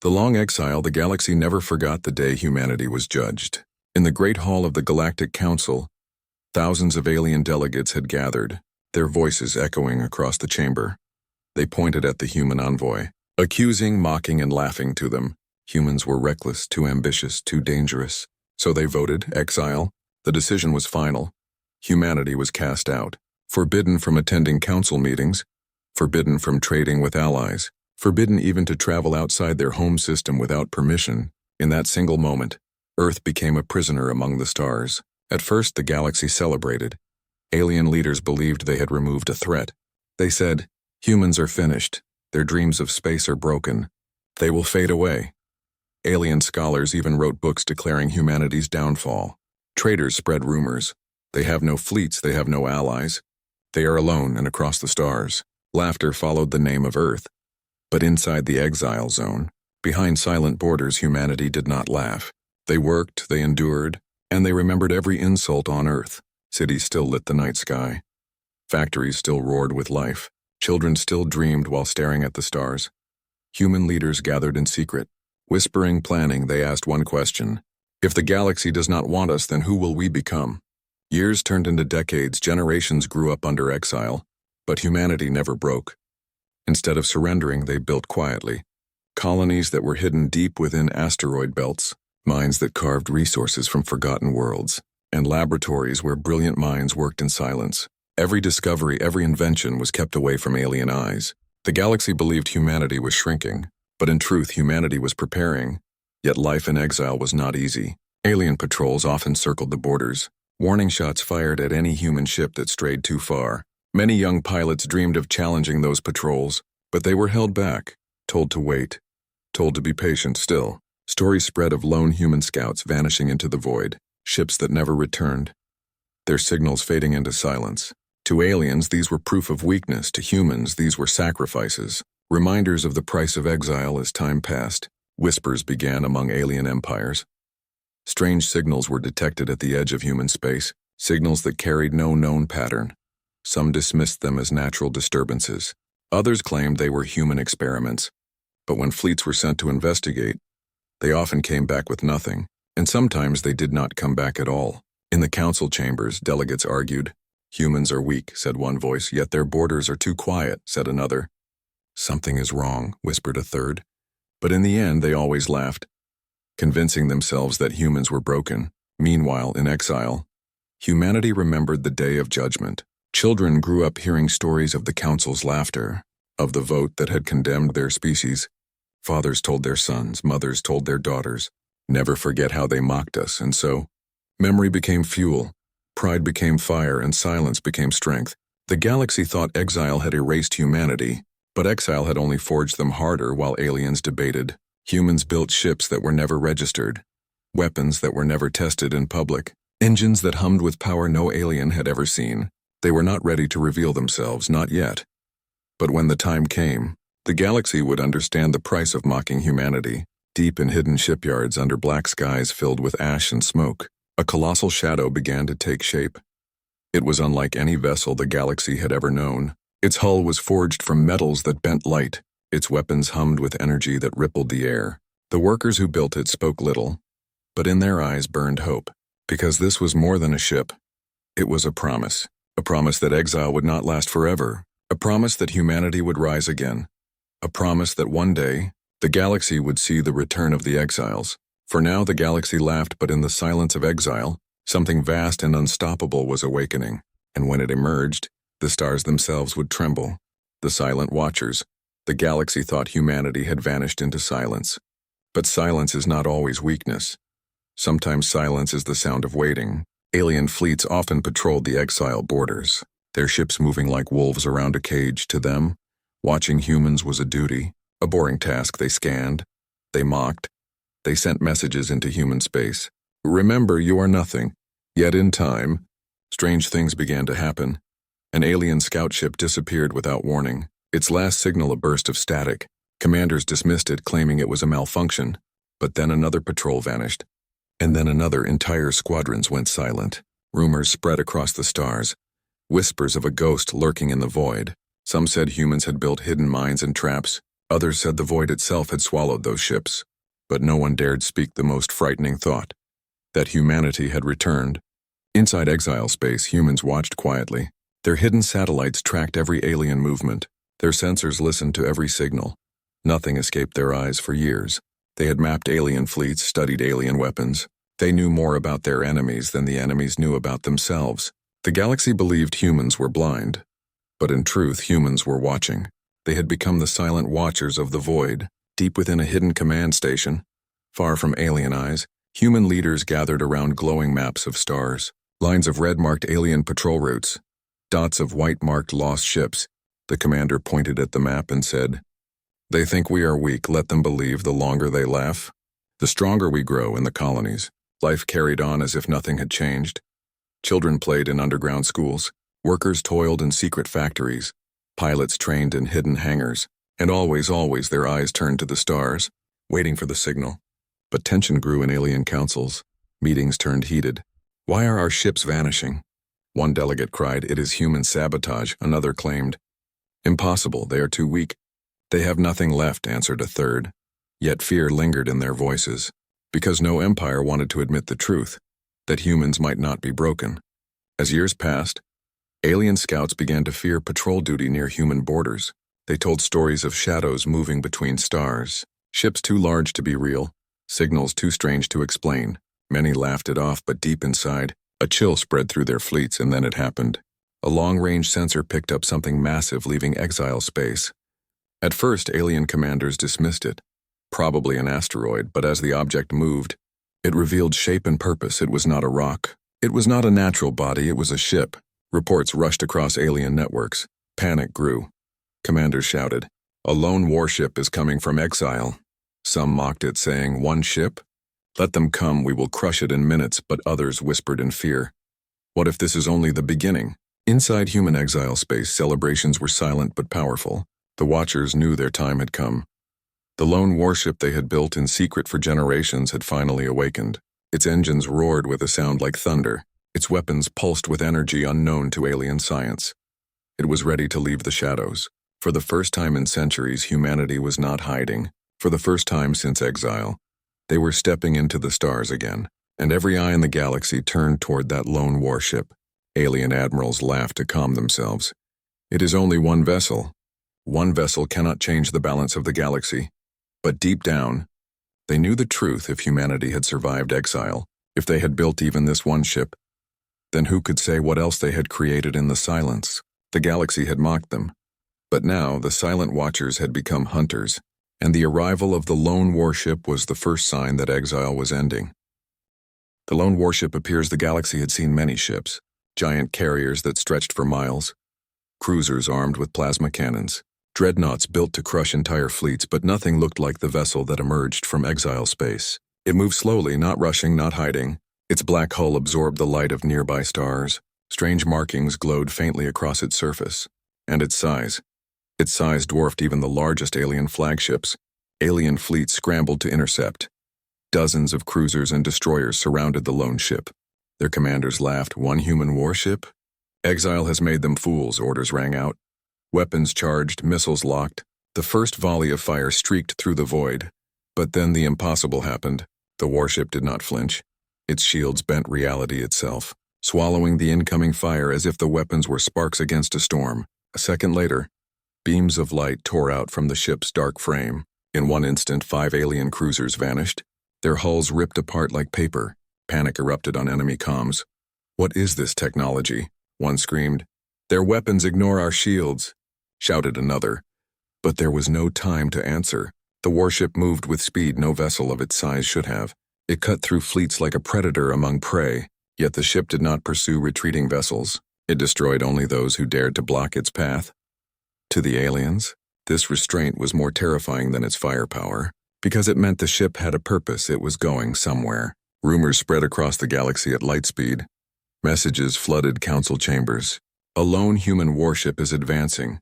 The long exile, the galaxy never forgot the day humanity was judged. In the Great Hall of the Galactic Council, thousands of alien delegates had gathered, their voices echoing across the chamber. They pointed at the human envoy, accusing, mocking, and laughing to them. Humans were reckless, too ambitious, too dangerous. So they voted exile. The decision was final. Humanity was cast out, forbidden from attending council meetings, forbidden from trading with allies, forbidden even to travel outside their home system without permission. In that single moment, Earth became a prisoner among the stars. At first, the galaxy celebrated. Alien leaders believed they had removed a threat. They said, "Humans are finished. Their dreams of space are broken. They will fade away." Alien scholars even wrote books declaring humanity's downfall. Traders spread rumors. They have no fleets, they have no allies. They are alone and across the stars. Laughter followed the name of Earth. But inside the exile zone, behind silent borders, humanity did not laugh. They worked, they endured, and they remembered every insult on Earth. Cities still lit the night sky. Factories still roared with life. Children still dreamed while staring at the stars. Human leaders gathered in secret. Whispering, planning, they asked one question. If the galaxy does not want us, then who will we become? Years turned into decades, generations grew up under exile, but humanity never broke. Instead of surrendering, they built quietly. Colonies that were hidden deep within asteroid belts, mines that carved resources from forgotten worlds, and laboratories where brilliant minds worked in silence. Every discovery, every invention was kept away from alien eyes. The galaxy believed humanity was shrinking, but in truth, humanity was preparing. Yet life in exile was not easy. Alien patrols often circled the borders, warning shots fired at any human ship that strayed too far. Many young pilots dreamed of challenging those patrols, but they were held back, told to wait, told to be patient still. Stories spread of lone human scouts vanishing into the void, ships that never returned, their signals fading into silence. To aliens, these were proof of weakness. To humans, these were sacrifices, reminders of the price of exile as time passed. Whispers began among alien empires. Strange signals were detected at the edge of human space, signals that carried no known pattern. Some dismissed them as natural disturbances. Others claimed they were human experiments. But when fleets were sent to investigate, they often came back with nothing, and sometimes they did not come back at all. In the council chambers, delegates argued. Humans are weak, said one voice, yet their borders are too quiet, said another. Something is wrong, whispered a third. But in the end, they always laughed, convincing themselves that humans were broken. Meanwhile, in exile, humanity remembered the day of judgment. Children grew up hearing stories of the council's laughter, of the vote that had condemned their species. Fathers told their sons, mothers told their daughters, "Never forget how they mocked us," and so, memory became fuel, pride became fire, and silence became strength. The galaxy thought exile had erased humanity, but exile had only forged them harder while aliens debated. Humans built ships that were never registered, weapons that were never tested in public, engines that hummed with power no alien had ever seen. They were not ready to reveal themselves, not yet. But when the time came, the galaxy would understand the price of mocking humanity. Deep in hidden shipyards under black skies filled with ash and smoke, a colossal shadow began to take shape. It was unlike any vessel the galaxy had ever known. Its hull was forged from metals that bent light. Its weapons hummed with energy that rippled the air. The workers who built it spoke little, but in their eyes burned hope, because this was more than a ship. It was a promise that exile would not last forever, a promise that humanity would rise again, a promise that one day, the galaxy would see the return of the exiles. For now, the galaxy laughed, but in the silence of exile, something vast and unstoppable was awakening, and when it emerged, the stars themselves would tremble. The silent watchers. The galaxy thought humanity had vanished into silence. But silence is not always weakness. Sometimes silence is the sound of waiting. Alien fleets often patrolled the exile borders, their ships moving like wolves around a cage. To them, watching humans was a duty, a boring task. They scanned, they mocked, they sent messages into human space. Remember, you are nothing. Yet in time, strange things began to happen. An alien scout ship disappeared without warning. Its last signal a burst of static. Commanders dismissed it, claiming it was a malfunction. But then another patrol vanished. And then another. Entire squadrons went silent. Rumors spread across the stars. Whispers of a ghost lurking in the void. Some said humans had built hidden mines and traps. Others said the void itself had swallowed those ships, but no one dared speak the most frightening thought, that humanity had returned. Inside exile space, humans watched quietly. Their hidden satellites tracked every alien movement. Their sensors listened to every signal. Nothing escaped their eyes for years. They had mapped alien fleets, studied alien weapons. They knew more about their enemies than the enemies knew about themselves. The galaxy believed humans were blind, but in truth, humans were watching. They had become the silent watchers of the void. Deep within a hidden command station, far from alien eyes, human leaders gathered around glowing maps of stars, lines of red marked alien patrol routes, dots of white marked lost ships. The commander pointed at the map and said, "They think we are weak, let them believe. The longer they laugh, the stronger we grow in the colonies." Life carried on as if nothing had changed. Children played in underground schools, workers toiled in secret factories, pilots trained in hidden hangars, and always their eyes turned to the stars, waiting for the signal. But tension grew in alien councils. Meetings turned heated. "Why are our ships vanishing?" One delegate cried, "It is human sabotage." Another claimed, "Impossible, they are too weak." "They have nothing left," answered a third. Yet fear lingered in their voices, because no empire wanted to admit the truth, that humans might not be broken. As years passed, alien scouts began to fear patrol duty near human borders. They told stories of shadows moving between stars, ships too large to be real, signals too strange to explain. Many laughed it off, but deep inside, a chill spread through their fleets, and then it happened. A long-range sensor picked up something massive leaving exile space. At first, alien commanders dismissed it, probably an asteroid, but as the object moved, it revealed shape and purpose. It was not a rock. It was not a natural body, it was a ship. Reports rushed across alien networks. Panic grew. Commanders shouted, "A lone warship is coming from exile." Some mocked it, saying, "One ship? Let them come, we will crush it in minutes," but others whispered in fear, "What if this is only the beginning?" Inside human exile space, celebrations were silent but powerful. The Watchers knew their time had come. The lone warship they had built in secret for generations had finally awakened. Its engines roared with a sound like thunder. Its weapons pulsed with energy unknown to alien science. It was ready to leave the shadows. For the first time in centuries, humanity was not hiding. For the first time since exile, they were stepping into the stars again, and every eye in the galaxy turned toward that lone warship. Alien admirals laughed to calm themselves. "It is only one vessel. One vessel cannot change the balance of the galaxy." But deep down, they knew the truth. If humanity had survived exile, if they had built even this one ship, then who could say what else they had created in the silence? The galaxy had mocked them. But now, the silent watchers had become hunters, and the arrival of the lone warship was the first sign that exile was ending. The lone warship appears. The galaxy had seen many ships, giant carriers that stretched for miles, cruisers armed with plasma cannons, dreadnoughts built to crush entire fleets, but nothing looked like the vessel that emerged from exile space. It moved slowly, not rushing, not hiding. Its black hull absorbed the light of nearby stars. Strange markings glowed faintly across its surface. And its size dwarfed even the largest alien flagships. Alien fleets scrambled to intercept. Dozens of cruisers and destroyers surrounded the lone ship. Their commanders laughed. "One human warship? Exile has made them fools," orders rang out. Weapons charged, missiles locked. The first volley of fire streaked through the void. But then the impossible happened. The warship did not flinch. Its shields bent reality itself, swallowing the incoming fire as if the weapons were sparks against a storm. A second later, beams of light tore out from the ship's dark frame. In one instant, 5 alien cruisers vanished, their hulls ripped apart like paper. Panic erupted on enemy comms. "What is this technology?" one screamed. "Their weapons ignore our shields," shouted another. But there was no time to answer. The warship moved with speed no vessel of its size should have. It cut through fleets like a predator among prey, yet the ship did not pursue retreating vessels. It destroyed only those who dared to block its path. To the aliens, this restraint was more terrifying than its firepower, because it meant the ship had a purpose. It was going somewhere. Rumors spread across the galaxy at light speed. Messages flooded council chambers. "A lone human warship is advancing.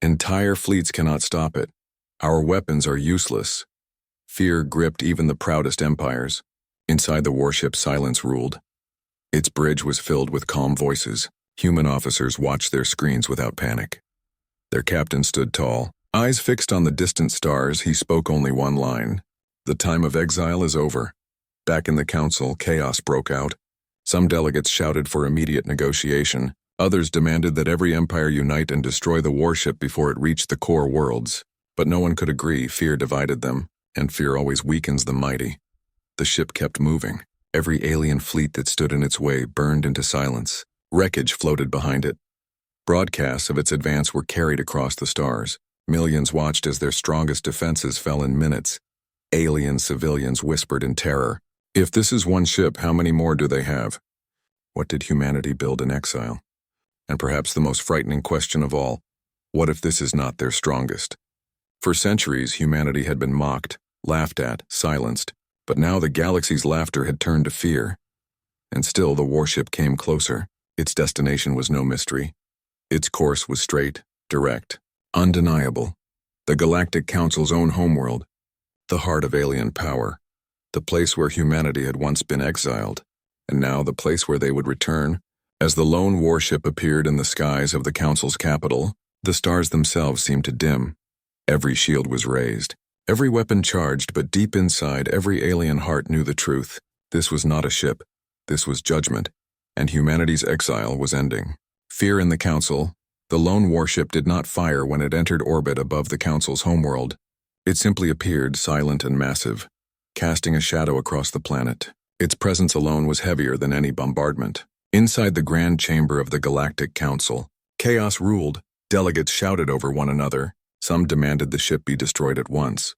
Entire fleets cannot stop it. Our weapons are useless." Fear gripped even the proudest empires. Inside the warship, silence ruled. Its bridge was filled with calm voices. Human officers watched their screens without panic. Their captain stood tall, Eyes fixed on the distant stars, he spoke only one line. The time of exile is over. Back in the council, chaos broke out. Some delegates shouted for immediate negotiation. Others demanded that every empire unite and destroy the warship before it reached the core worlds. But no one could agree. Fear divided them, and fear always weakens the mighty. The ship kept moving. Every alien fleet that stood in its way burned into silence. Wreckage floated behind it. Broadcasts of its advance were carried across the stars. Millions watched as their strongest defenses fell in minutes. Alien civilians whispered in terror. If this is one ship, how many more do they have? What did humanity build in exile? And perhaps the most frightening question of all, what if this is not their strongest? For centuries, humanity had been mocked, laughed at, silenced, but now the galaxy's laughter had turned to fear. And still the warship came closer. Its destination was no mystery. Its course was straight, direct, undeniable. The Galactic Council's own homeworld, the heart of alien power, the place where humanity had once been exiled, and now the place where they would return. As the lone warship appeared in the skies of the Council's capital, the stars themselves seemed to dim. Every shield was raised, every weapon charged, but deep inside, every alien heart knew the truth. This was not a ship, this was judgment, and humanity's exile was ending. Fear in the Council. The lone warship did not fire when it entered orbit above the Council's homeworld. It simply appeared, silent and massive, casting a shadow across the planet. Its presence alone was heavier than any bombardment. Inside the grand chamber of the Galactic Council, chaos ruled. Delegates shouted over one another. Some demanded the ship be destroyed at once.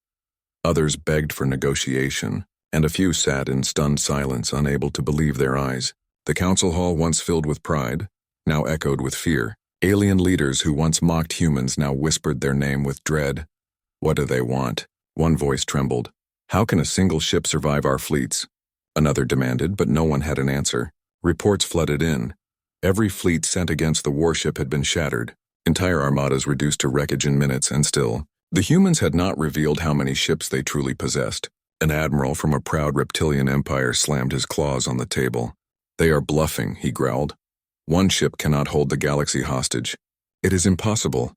Others begged for negotiation, and a few sat in stunned silence, unable to believe their eyes. The council hall, once filled with pride, now echoed with fear. Alien leaders who once mocked humans now whispered their name with dread. What do they want? One voice trembled. How can a single ship survive our fleets? Another demanded, but no one had an answer. Reports flooded in. Every fleet sent against the warship had been shattered. Entire armadas reduced to wreckage in minutes, and still, the humans had not revealed how many ships they truly possessed. An admiral from a proud reptilian empire slammed his claws on the table. They are bluffing, he growled. One ship cannot hold the galaxy hostage. It is impossible.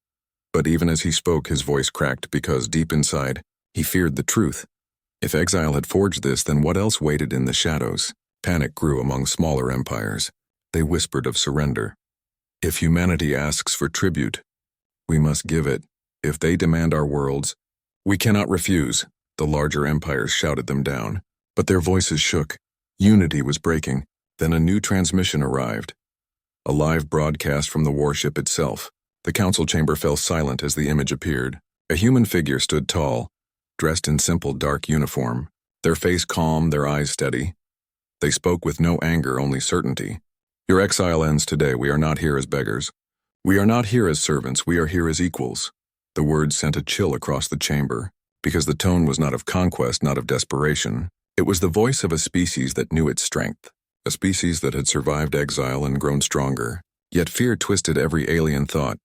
But even as he spoke, his voice cracked because deep inside, he feared the truth. If exile had forged this, then what else waited in the shadows? Panic grew among smaller empires. They whispered of surrender. If humanity asks for tribute, we must give it. If they demand our worlds, we cannot refuse. The larger empires shouted them down, but their voices shook. Unity was breaking. Then a new transmission arrived. A live broadcast from the warship itself. The council chamber fell silent as the image appeared. A human figure stood tall, dressed in simple dark uniform, their face calm, their eyes steady. They spoke with no anger, only certainty. Your exile ends today. We are not here as beggars. We are not here as servants. We are here as equals. The words sent a chill across the chamber, because the tone was not of conquest, not of desperation. It was the voice of a species that knew its strength, a species that had survived exile and grown stronger. Yet fear twisted every alien thought.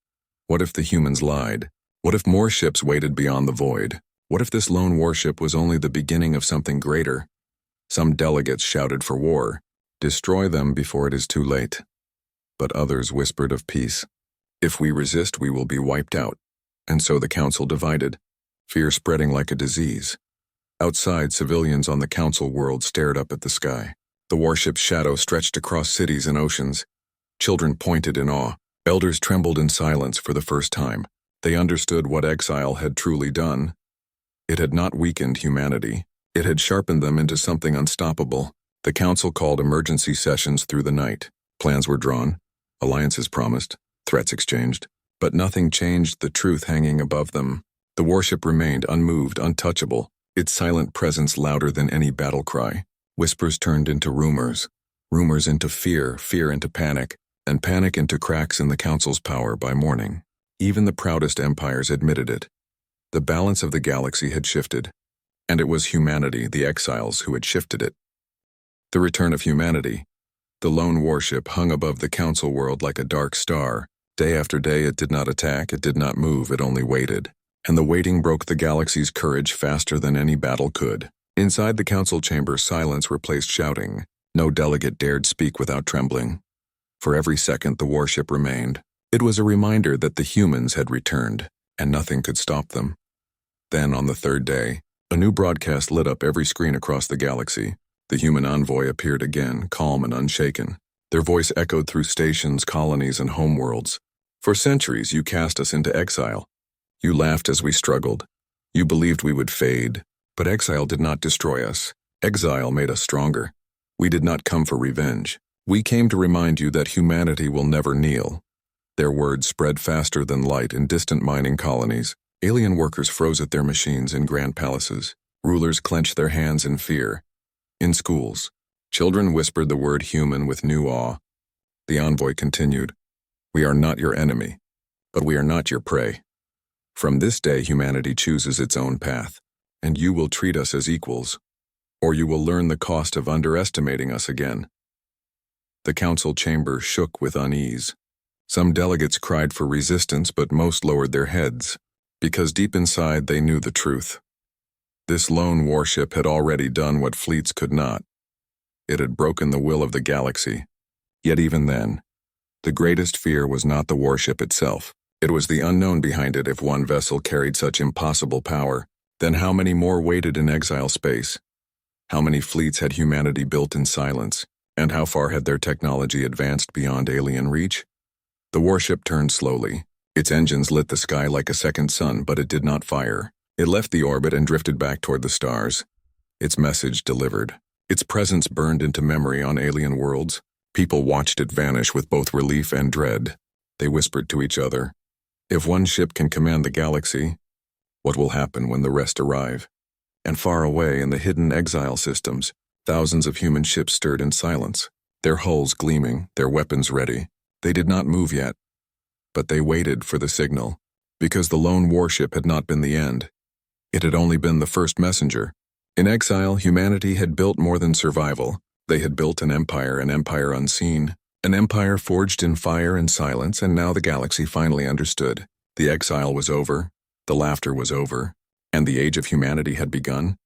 What if the humans lied? What if more ships waited beyond the void? What if this lone warship was only the beginning of something greater? Some delegates shouted for war. Destroy them before it is too late. But others whispered of peace. If we resist, we will be wiped out. And so the council divided, fear spreading like a disease. Outside, civilians on the council world stared up at the sky. The warship's shadow stretched across cities and oceans. Children pointed in awe. Elders trembled in silence for the first time. They understood what exile had truly done. It had not weakened humanity. It had sharpened them into something unstoppable. The council called emergency sessions through the night. Plans were drawn, alliances promised, threats exchanged, but nothing changed the truth hanging above them. The warship remained unmoved, untouchable, its silent presence louder than any battle cry. Whispers turned into rumors, rumors into fear, fear into panic, and panic into cracks in the council's power by morning. Even the proudest empires admitted it. The balance of the galaxy had shifted, and it was humanity, the exiles, who had shifted it. The return of humanity. The lone warship hung above the council world like a dark star. Day after day it did not attack, it did not move, it only waited. And the waiting broke the galaxy's courage faster than any battle could. Inside the council chamber, silence replaced shouting. No delegate dared speak without trembling. For every second the warship remained. It was a reminder that the humans had returned. and nothing could stop them. Then, on the third day, a new broadcast lit up every screen across the galaxy. The human envoy appeared again, calm and unshaken. Their voice echoed through stations, colonies, and homeworlds. For centuries, you cast us into exile. You laughed as we struggled. You believed we would fade. But exile did not destroy us. Exile made us stronger. We did not come for revenge. We came to remind you that humanity will never kneel. Their words spread faster than light in distant mining colonies. Alien workers froze at their machines in grand palaces. Rulers clenched their hands in fear. In schools, children whispered the word human with new awe. The envoy continued, "We are not your enemy, but we are not your prey. From this day, humanity chooses its own path, and you will treat us as equals, or you will learn the cost of underestimating us again." The council chamber shook with unease. Some delegates cried for resistance, but most lowered their heads, because deep inside they knew the truth. This lone warship had already done what fleets could not. It had broken the will of the galaxy. Yet even then, the greatest fear was not the warship itself. It was the unknown behind it. If one vessel carried such impossible power, then how many more waited in exile space? How many fleets had humanity built in silence? And how far had their technology advanced beyond alien reach? The warship turned slowly. Its engines lit the sky like a second sun, but it did not fire. It left the orbit and drifted back toward the stars. Its message delivered. Its presence burned into memory on alien worlds. People watched it vanish with both relief and dread. They whispered to each other, "If one ship can command the galaxy, what will happen when the rest arrive?" And far away in the hidden exile systems, thousands of human ships stirred in silence, their hulls gleaming, their weapons ready. They did not move yet, but they waited for the signal, because the lone warship had not been the end. It had only been the first messenger. In exile, humanity had built more than survival. They had built an empire unseen, an empire forged in fire and silence, and now the galaxy finally understood. The exile was over, the laughter was over, and the age of humanity had begun.